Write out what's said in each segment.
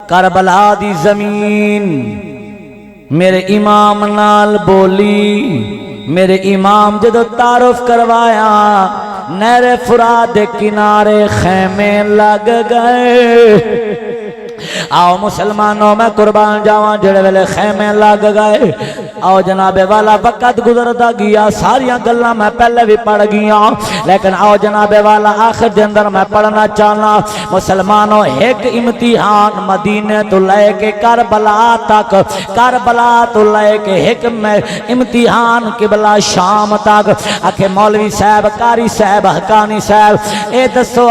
کربلا دی زمین میرے امام نال بولی میرے امام جدو تعارف کروایا نہر فرات دے کنارے خیمے لگ گئے آؤ مسلمانوں میں قربان جاواں جڑے ویلے خیمے لگ گئے آؤ جناب والا وقت گزرتا گیا ساریاں گلاں میں پہلے بھی پڑھ گیا لیکن آؤ جناب والا آخر دے اندر میں پڑھنا چاہنا مسلمانوں ایک امتحان مدینے تو لے کے کربلا تک کربلا تو لے کے ایک امتحان قبلہ شام تک آکھے مولوی صاحب قاری صاحب حقانی صاحب اے دسو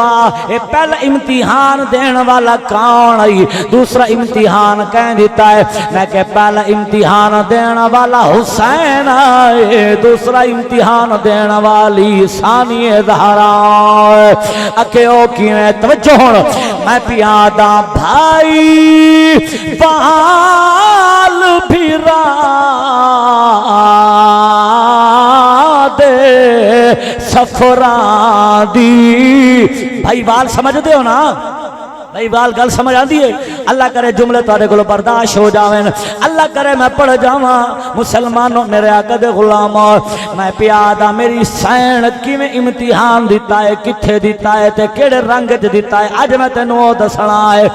اے پہلا امتحان دین والا کون ہے دوسرا امتحان کہیں دیتا ہے میں کہ پہلا امتحان دینا والا حسین ہے دوسرا امتحان دینا والی ثانی زہرا اکے او کیویں توجہ ہون میں پیادا بھائی بال بھرا دے سفرا دی بھائی بال سمجھ دے ہو نا بھائی بال گل سمجھ آندی ہے اللہ کرے جملے تارے کو برداشت ہو جاویں اللہ کرے میں پڑھ جاواں مسلمانوں میرے آقا دے غلام میں پیادا میری سین کیویں امتحان دیتا ہے کتھے دیتا ہے تے کیڑے رنگ وچ دیتا ہے اج میں تینوں دسنا ہے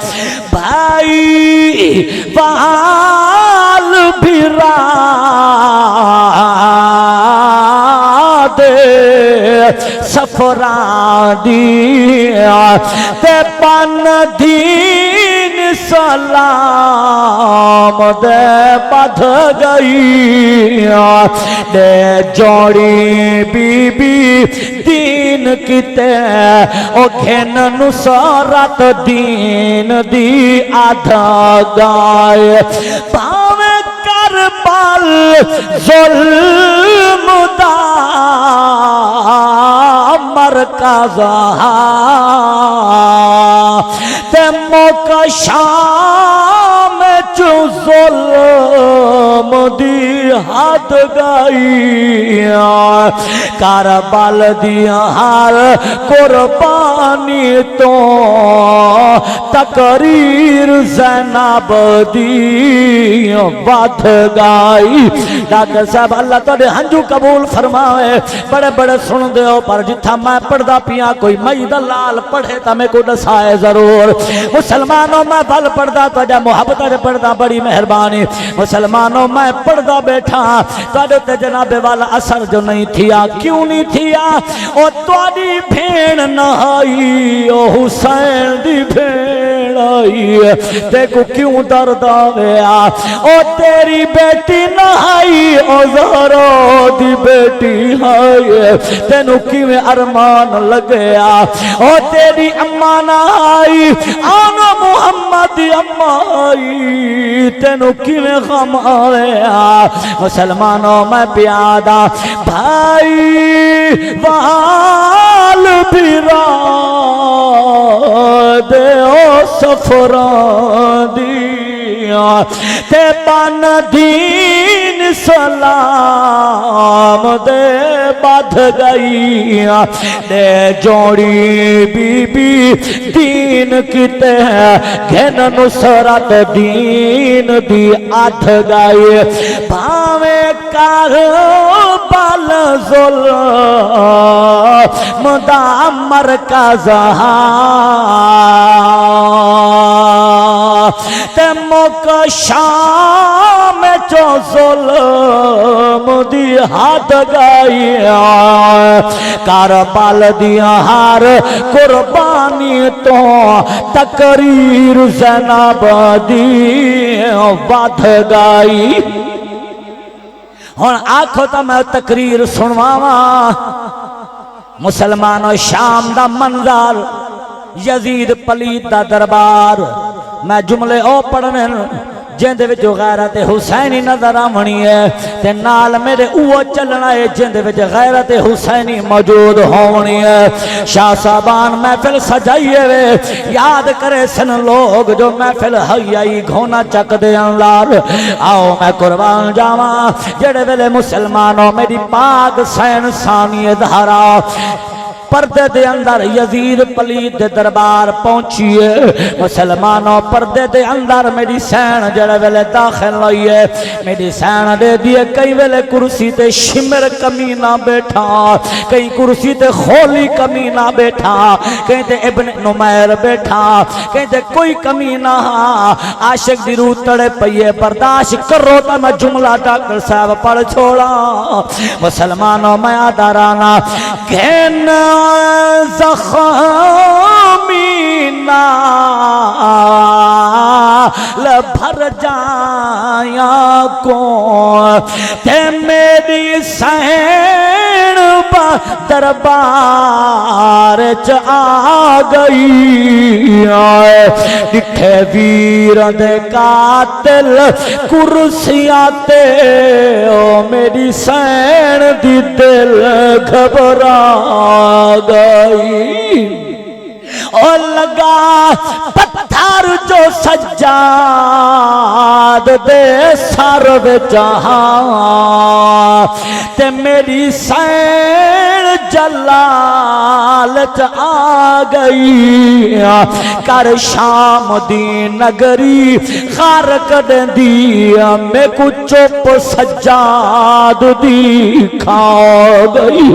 بھائی بال بھرا دے سفرا دی تے پن دین سلام دے بدھ گئی دے جوڑی بی بی دین کتے او گھن نصرت دین دی آدھا گائے پاویں کربل ظلم دا مرکز تے موقع شام چو ظلم دی حد گئی کربل دی ہر قربانی تو تقریر زینب دی ود گئی ڈاکٹر صاحب اللہ تہاڈے ہنجو قبول فرمائے بڑے بڑے سن دیو پر جتھا میں پڑھدا پیاں کوئی مئی دا لال پڑھے تا میں کو دسائے ضرور مسلمانوں میں بل پڑھدا تہاڈا محبت تے پڑھدا بڑی مہربانی مسلمانوں میں پڑھدا بیٹھا تہاڈے تے جناب والا اثر جو نہیں تھیا کیوں نہیں تھیا او تہاڈی بھین نہائی او حسین دی بھین آئی تے کو کیوں درد آویا او تیری بیٹی نہائی او زہرا دی بیٹی آئی تینو کیویں ارمان لگیا او تیری اماں نہائی آنا محمد اماں آئی تینو کیویں غم آیا مسلمانوں میں پیادا بھائی وال بھرا دے او سفران دیا تے پن دین سلام دے بدھ گئی دے جوڑی بی بی دین کتے گھن نصرت دین دی آدھ گئی بھاویں کربل ظلم دا مرکز تے موقع شام چو ظلم دی حد گئی کربل دی ہر قربانی تو تقریر زینب دی ود گئی ہن آکھو تا میں تقریر سنواواں مسلمانوں شام دا منظر یزید پلید دا دربار میں جملے او پڑھنے جن دے وچ غیرت حسینی نظر آونی ہے تے نال میرے اوہ چلنا ہے جن دے وچ غیرت حسینی موجود ہونی ہے شاہ صاحبان محفل سجائیے وے یاد کرے سن لوگ جو محفل ہیائی گھونا چک دے انلار آؤ میں قربان جاواں جڑے ویلے مسلمانوں میری پاک سین ثانی زہرا پردے دے اندر یزید پلید دے دربار پہنچیے مسلمانوں پردے دے اندر میری سین جڑے ویلے داخل ہوئی ہے میری سین دے دیے کئی ویلے کرسی تے شمر کمینہ بیٹھا کئی کرسی تے خولی کمینہ بیٹھا کہیں تے ابن نمیر بیٹھا کہیں تے کوئی کمینہ عاشق دی روح تڑے پئیے برداشت کرو تا میں جملہ ڈاکٹر صاحب پڑھ چھوڑا مسلمانوں میں آدارانا کہن زخمی نال بھر جایا کو تے میری سین دربار چ آ گئی ڈٹھے ویر دے قاتل کرسیاں تے او میری سین دی دل گھبرا گئی اور لگا پتھر جو سجاد دے سر وچہاں تے میری سین جلال چ آ گئی کر شام دی نگری خار کر دی میں کو چپ سجاد دی کھا گئی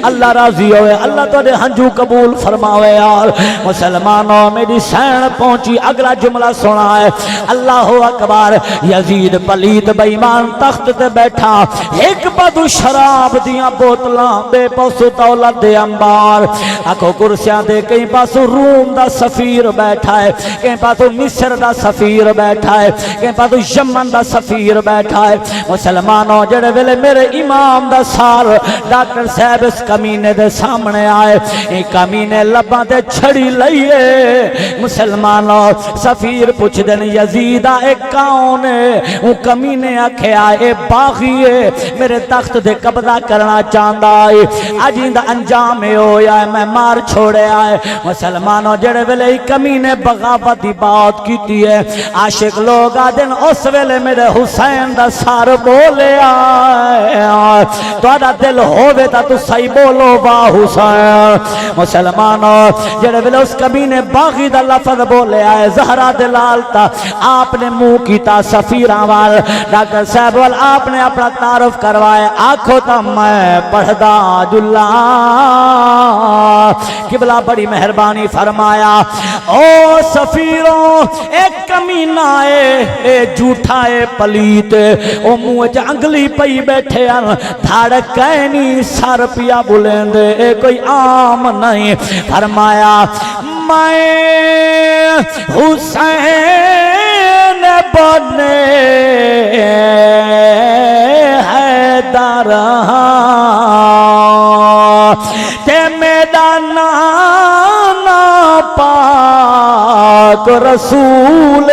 اللہ راضی ہوئے اللہ تو نے ہنجو قبول فرماوے یار مسلمانوں میری سین پہنچی اگلا جملہ سنا ہے اللہ اکبر یزید پلید بیمان تخت تے بیٹھا ایک بدو شراب دیاں بوتلاں بے پاسو دولت دے انبار آکھو کرسیاں دے کہیں پاسو روم دا سفیر بیٹھا ہے کہیں پاسو مصر دا سفیر بیٹھا ہے کہیں پاسو یمن دا سفیر بیٹھا ہے مسلمانوں جڑے ویلے میرے امام دا سار ڈاکٹر صاحب اس کمینے دے سامنے آئے ایک کمینے لباں دے چھڑی لئیے مسلمانوں سفیر پوچھ دن یزیدہ ایک کون ہے وہ کمینے آکھے آئے باغی ہے میرے تخت دے قبضہ کرنا چاندہ آئے آجیندہ انجام ہویا ہے میں مار چھوڑے آئے مسلمانوں جڑے ویلے ہی کمینے بغاوتی بات کیتی ہے عاشق لوگ آدن اس ویلے میرے حسین دا سار بولے آئے توڑا دل ہووے تا تو صحیح بولو با حسین مسلمانوں جڑے ویلے اس کمینے باغی دا لفظ بولے آئے زہرہ دلال تا آپ نے منہ کیتا سفیران وال ڈاکٹر صاحب وال آپ نے اپنا تعارف کروائے آنکھوں تا میں پڑھدا جلا قبلہ بڑی مہربانی فرمایا او سفیروں ایک کمینہ اے جھوٹا اے پلیت او منہ جانگلی پئی بیٹھے ان دھڑکینی سر پیا بلندے اے کوئی عام نہیں فرمایا میں حسین بنے حیدر تے میرا نانا پاک رسول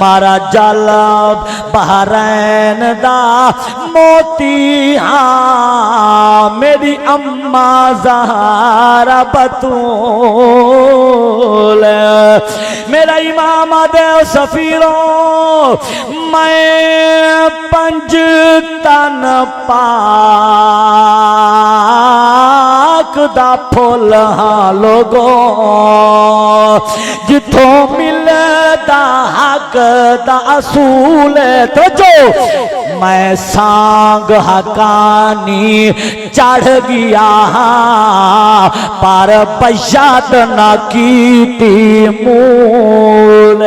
مارا جلب بحرین دا موتی ہاں میری اماں زہرا بطول میرا امام دے سفیروں میں پنج تن پاک دا پھول ہاں لوگوں جتوں ملدا حق دا اصول تو جو میں سانگ حقانی چڑھ گیا پر بیعت نہ کیتی مول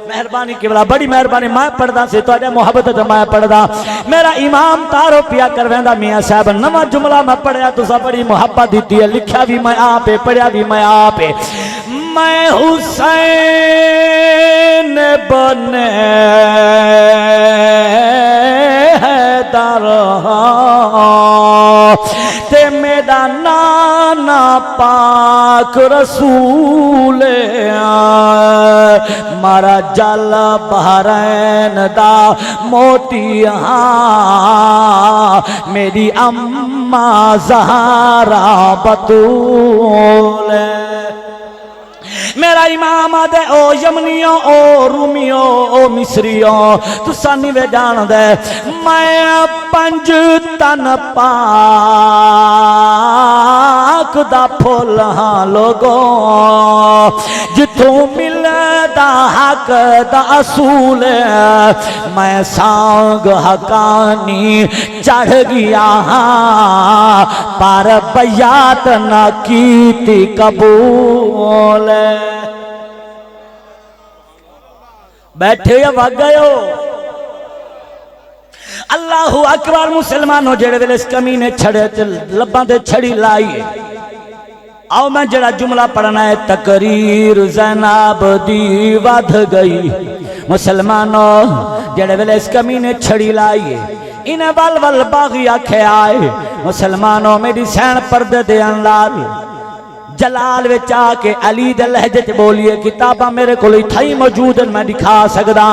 مہربانی قبلہ بڑی مہربانی میں پڑھدا سے تو محبت تو میں پڑھدا میرا امام تارو پیا کرویندا میاں صاحب نواں جملہ میں پڑھیا تو سا بڑی محبت دیتی ہے لکھیا بھی میں آپ پڑھیا بھی میں آپ میں حسین بنے حیدر تے میرا نانا پاک رسول مارا جل بحرین دا موتی ہاں میری اماں زہرا بطول میرا امام آدھے او یمنیوں او رومیوں او مصریوں تساں نہیں وے جان دے میں 5 تن پاک دا پھول ہاں لوگوں جتوں ملے دا حق دا اصول میں سانگ حقانی چڑھ گیا ہاں پر بیعت نہ کیتی قبول بیٹھے یا وگ گئے ہو اللہ اکبر مسلمانوں جڑے ویلے اس کمینے چھڑے لباں دے چھڑی لائیے آؤ میں جڑا جملہ پڑھنا ہے تقریر زینب دی ودھ گئی مسلمانوں جڑے ویلے اس کمینے چھڑی لائیے انہیں ول ول باغی آکھے آئے مسلمانوں میری سین پردے دے انلال جلال وچ آ کے علی دے لہجے تے بولیے کتاباں میرے کو تھائی موجود ہیں میں دکھا سکدا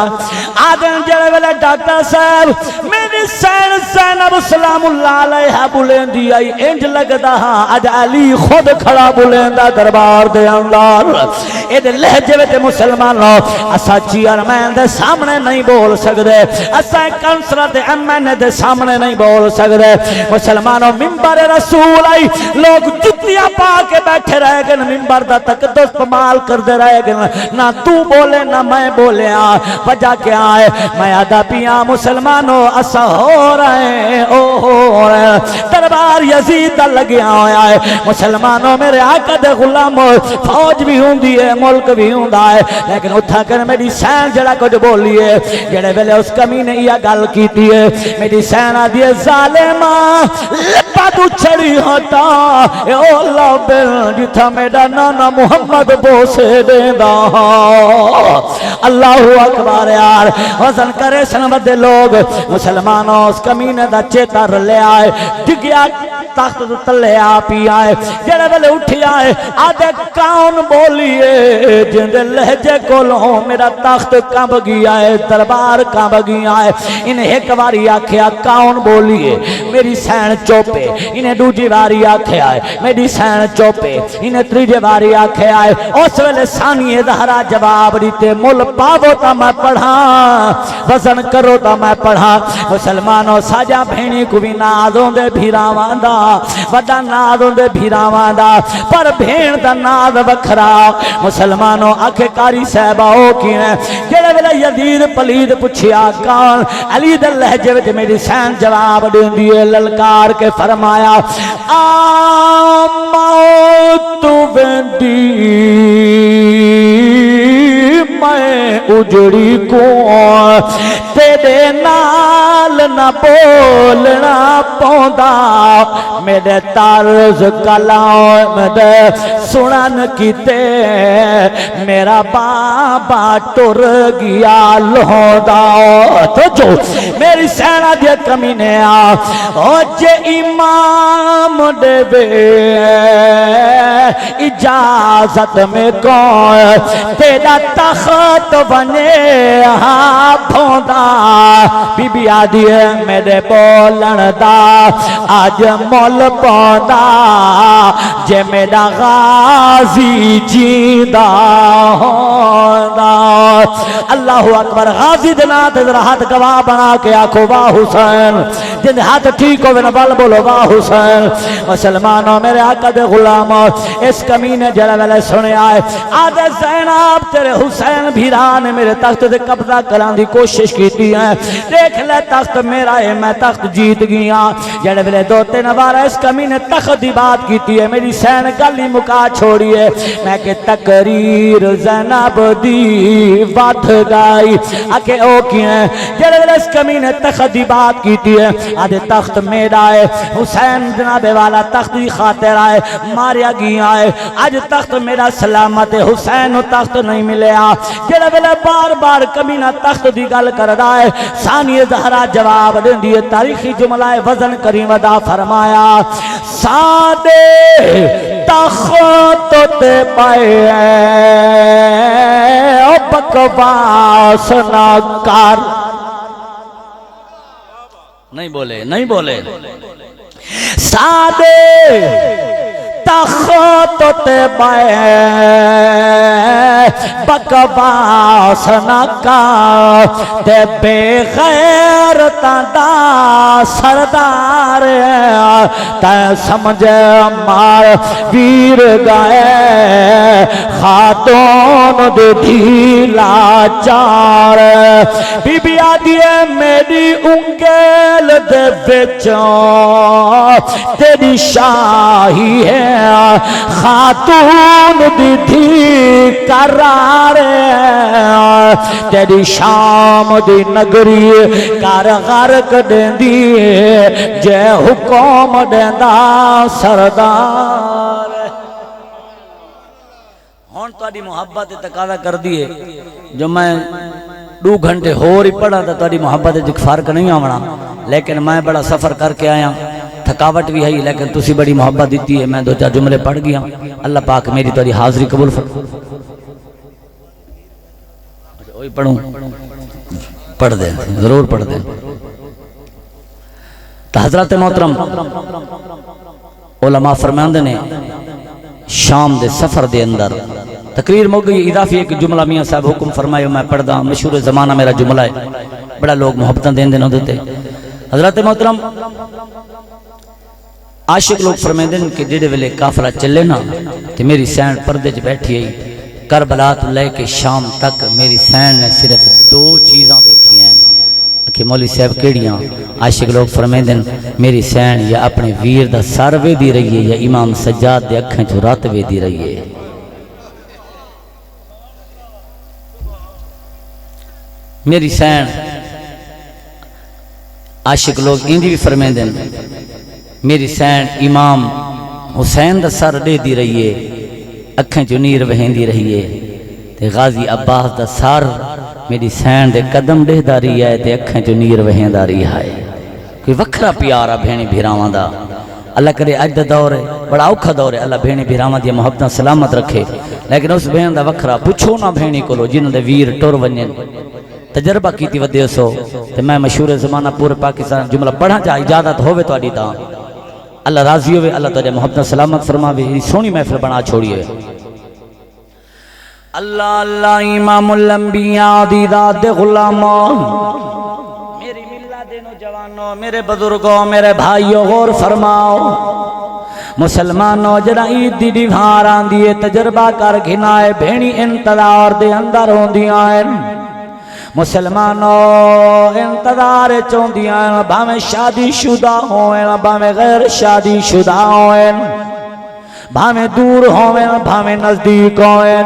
آدن جڑے ویلے ڈاکٹر صاحب میری سین زینب سلام اللہ علیہ بلندی آئی انج لگدا ہاں اج علی خود کھڑا بلندا دربار دے اندر اے دے لہجے وچ مسلمانوں اسا چیئرمین دے سامنے نہیں بول سکدے اسا کونسلر دے ایم دے سامنے نہیں بول سکدے مسلمانوں منبر رسول آئی لوگ جتیاں پا کے بیٹھے رہ گئے منبر دا تقدس پمال کر دے رہ گئے نہ تو بولے نہ میں بولے وجہ کیا ہے میں آدھا پیا مسلمانوں اسا ہو رہے او ہو رہے دربار یزید دا لگیا ہویا ہے مسلمانوں میرے آقا دے غلام فوج بھی ہوں دیئے ملک بھی ہوں دائے لیکن اتھا کر میری سین جڑا کچھ بولیے جڑے ویلے اس کمی نے یہ گل کی دیئے میری سین آدھیے ظالمہ لپا تو چھڑی ہوتا اے اللہ بل جتھا میرا نانا محمد بوسے دے دا اللہ اکبر یار وزن کرے سنبت دے لوگ مسلمانوں اس کمینے دا چیتا رلے آئے ڈگیا تخت تلے آپی آئے جڑے ویلے اٹھی آئے آدھے کون بولیے جن دے لہجے کولوں میرا تخت کامب گیا ہے دربار کامب گیا ہے انہیں ایک واری آکھیا کون بولیے میری سین چوپے انہیں دوجی واری آکھیا ہے میری سین چوپے انہیں تریجے واری آکھیا ہے اس ویلے ثانی دہرا جواب دیتے مل پاو تا میں پڑھا وزن کرو تا میں پڑھا مسلمانوں ساجا بھینی کو بھی نازوں دے بھیراوان دا وڈا نازوں دے بھیراوان دا پر بھین دا ناز وکھرا مسلمانوں آکھے کاری صحبہ ہو کی ہیں جڑے ویلے یزید پلید پچھیا کون علی دے لہجے وچ میری سین جواب دین دیے للکار کے فرمایا موت ویندی میں اجڑی کو تیرے نال نہ بولنا پوندا میرے طرز کلام دے سنن کیتے میرا بابا ٹر گیا لہدا تو جو میری سینہ دے کمینے آ جے امام دے بے اجازت میں کون تیرا تخت بنے ہاں بھوندا بی بی آدھی ہے میرے بولن دا آج مول پوندا جے میرا غازی جیندہ ہوندا اللہ اکبر غازی دنا تذرا ہاتھ گواہ بنا کے آکھو واہ حسین جن ہاتھ ٹھیک ہوئے نبال بولو واہ حسین مسلمانوں میرے آقا دے غلاموں اس کمینے جڑے ویلے سنے آئے آدھے زینب تیرے حسین بھیران میرے تخت دے قبضہ کران دی کوشش کیتی ہے دیکھ لے تخت میرا ہے میں تخت جیت گیا جڑے ویلے دو تین بار اس کمینے تخت دی بات کیتی ہے میری سین گلی مکا چھوڑی ہے میں کہ تقریر زینب دی ودھ گئی آکے او کی ہیں جڑے ویلے اس کمینے تخت دی بات کیتی ہے آدھے تخت میرا ہے حسین جناب والا تخت دی خاطر آئے ماریا گیا ہے آج تخت میرا سلامت ہے حسین تخت نہیں ملے جڑے ویلے بار بار کمینہ تخت دی گل کر رہا ہے ثانی زہرا جواب دیں دیئے تاریخی جملہ وزن کریم ادا فرمایا سادے تخت تے پائے بکواس نہ کر نہیں بولے سادے تخت تے بکواس نہ کا تے بے غیرتاں دا سردار تے سمجھ مار ویر گئے خاتون دے ڈھیلا چار بی بی آدھی ہے میری انگل دے وچوں تیری شاہی ہے خاتون دی دھی قرار تیری شام دی نگری کر غرق دیندی جے حکم دیندا سردار ہون تاری محبت تقاضا کر دیئے جو میں 2 گھنٹے ہو رہی پڑھا تھا تاری محبت جک فرق نہیں آونا لیکن میں بڑا سفر کر کے آیا تھکاوٹ بھی ہے لیکن تسی بڑی محبت دیتی ہے میں 2-4 جملے پڑھ گیا اللہ پاک میری تاری حاضری قبول وہی پڑھوں پڑھ دیں ضرور پڑھ دیں تو حضرات محترم علماء فرماندے نے شام دے سفر دے اندر تقریر مو گئی اضافی ایک جملہ میاں صاحب حکم فرمائے میں پڑھ دا مشہور زمانہ میرا جملہ ہے بڑا لوگ محبتاں دین دن ہوتے حضرات محترم عاشق لوگ فرماندے کہ جڑے ویلے قافلہ چلے نا تے میری سین پردے چ بیٹھی ہے کربلا تو لے کے شام تک میری سین نے صرف 2 چیزاں دیکھی ہیں کہ مولی صاحب کیڑیاں عاشق لوگ فرماندے میری سین یا اپنے ویر دا سر وے دی رہی ہے یا امام سجاد دے اکھیں چ رات وے دی رہی ہے میری سین عاشق لوگ انجی بھی فرماندے میری سین امام حسین دا سر دے دی رہی ہے اکھیں چ نیر وہندی رہی ہے تے غازی عباس دا سر میری سین دے قدم دے داری ہے تے اکھیں چ نیر وہندا رہی ہے کوئی وکھرا پیارا بھینی بھیراواں دا اللہ کرے اج دا دور ہے بڑا اوکھا دور ہے اللہ بھینی بھیراواں دی محبتاں سلامت رکھے لیکن اس بہن دا وکھرا پوچھو نہ بھینی کولو جنہاں دے ویر ٹر ونجن تجربہ کیتی ودے سو تے میں مشہور زمانہ پورے پاکستان جملہ پڑھا چاہ اجازت ہوے تواڈی تاں اللہ راضی ہوئے اللہ تجھے محبت سلامت فرماوے سونی محفل بنا چھوڑیے اللہ اللہ امام الانبیاء دی ذات غلاموں میری ملت دے نوجوانوں میرے بزرگوں میرے بھائیوں غور فرماؤ مسلمانوں جڑا عید دی دیوار آندی ہے تجربہ کر گھنائے بھینی انتظار دے اندر ہوندیاں ہیں مسلمانوں انتظار چوندیاں بھامیں شادی شدہ ہوئیں بھامیں غیر شادی شدہ ہوئیں بھامیں دور ہوئیں بھامیں نزدیک ہوئیں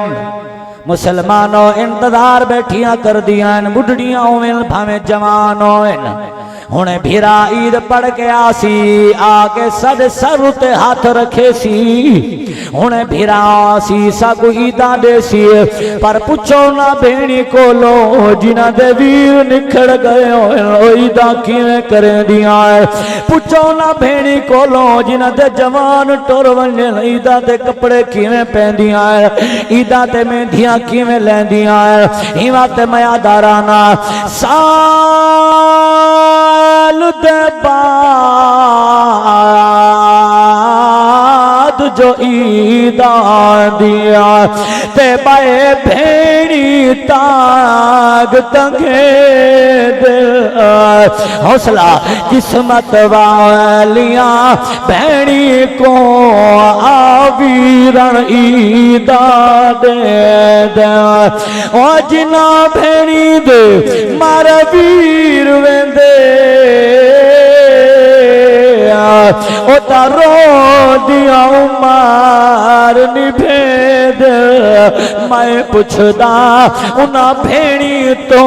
مسلمانوں انتظار بیٹھیاں کر دیاں بڑھڑیاں ہوئیں بھامیں جوان ہوئیں ہونے بھیرا عید پڑھ کے آسی آگے سد سر تے ہاتھ رکھے سی ہونے بھیرا آسی ساگو عیدہ دے سی پر پچھو نہ بھینی کو لو جنہ دے ویر نکھڑ گئے ہوئے عیدہ کیویں کریں دیاں پچھو نہ بھینی کو لو جنہ دے جوان ٹور ونجن عیدہ دے کپڑے کیویں پہن دیاں عیدہ تے مہندیاں کیویں لین دیاں ہیوہ تے میادارانا سال دے بعد جو عید آندیا تے بائے بھینی تاگ تنگے دل حوصلہ قسمت والیاں بھینی کو آویرن عید دے دے او جنا بھینی دے مار ویر ویندے او تا رو دیا عمر نبھید میں پوچھدا انہاں بھینی تو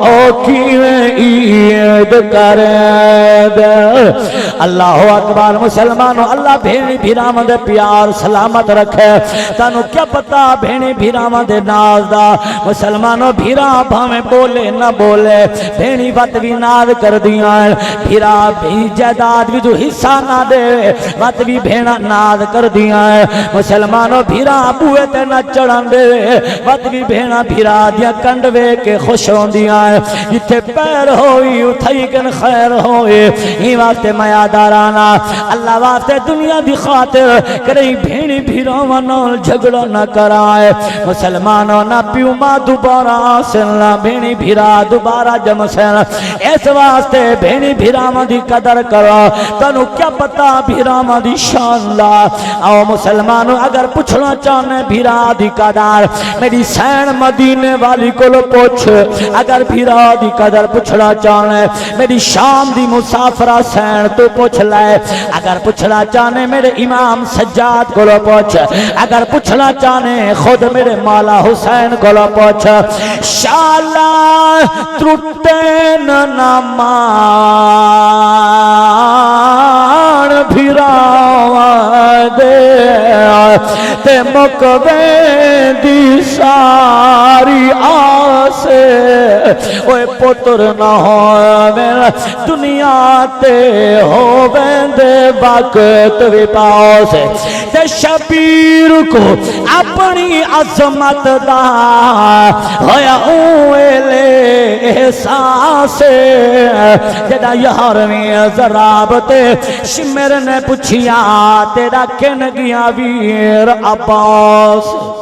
او کیویں عید کرد اللہ اکبر مسلمانوں اللہ بھینی بھیراواں دے پیار سلامت رکھے تانوں کیا پتا بھینی بھیراواں دے ناز دا مسلمانوں بھیرا بھاویں بولے نہ بولے بھینی وقت بھی ناز کر دیاں بھیرا بھی جائیداد بھی جو حصہ نہ دے وقت بھی بھینا ناز کر دیاں مسلمانوں بھیرا ابو سوئے تے نہ چڑھن دے وقت بھی بھینا بھیرا دیا کنڈ وے کے خوش ہوندیاں جتھے پیر ہوئی اتھائی کن خیر ہوئے ہی واسطے میادارانا اللہ واسطے دنیا دی خاطر کریں بھینی بھیراواں نال جھگڑا نہ کرائے مسلمانوں نہ پیو ماں دوبارہ آسن نہ بھینی بھیرا دوبارہ جم سن اس واسطے بھینی بھیراواں دی قدر کرو تنو کیا پتا بھیراواں دی شان لا آؤ مسلمانوں اگر پوچھنا چاہنے بھیرا دی قدر میری سین مدینے والی کو لو پوچھ اگر بھیرا دی قدر پوچھنا چاہنے میری شام دی مسافرہ سین تو پوچھ لائے اگر پوچھنا چاہنے میرے امام سجاد کو لو پوچھ اگر پوچھنا چاہنے خود میرے مولا حسین کو لو پوچھ شالا ترٹے نمان بھیرا دے تے مکوے دی ساری آسے اوے پتر نہ ہوئے دنیا تے ہوئے دے وقت بھی پاؤ سے تے شبیر کو اپنی عظمت دا ہویا اوے لے احساس جدہ یارویں ذراب تے شمر نے پوچھیا تیرا کن گیا ویر عباس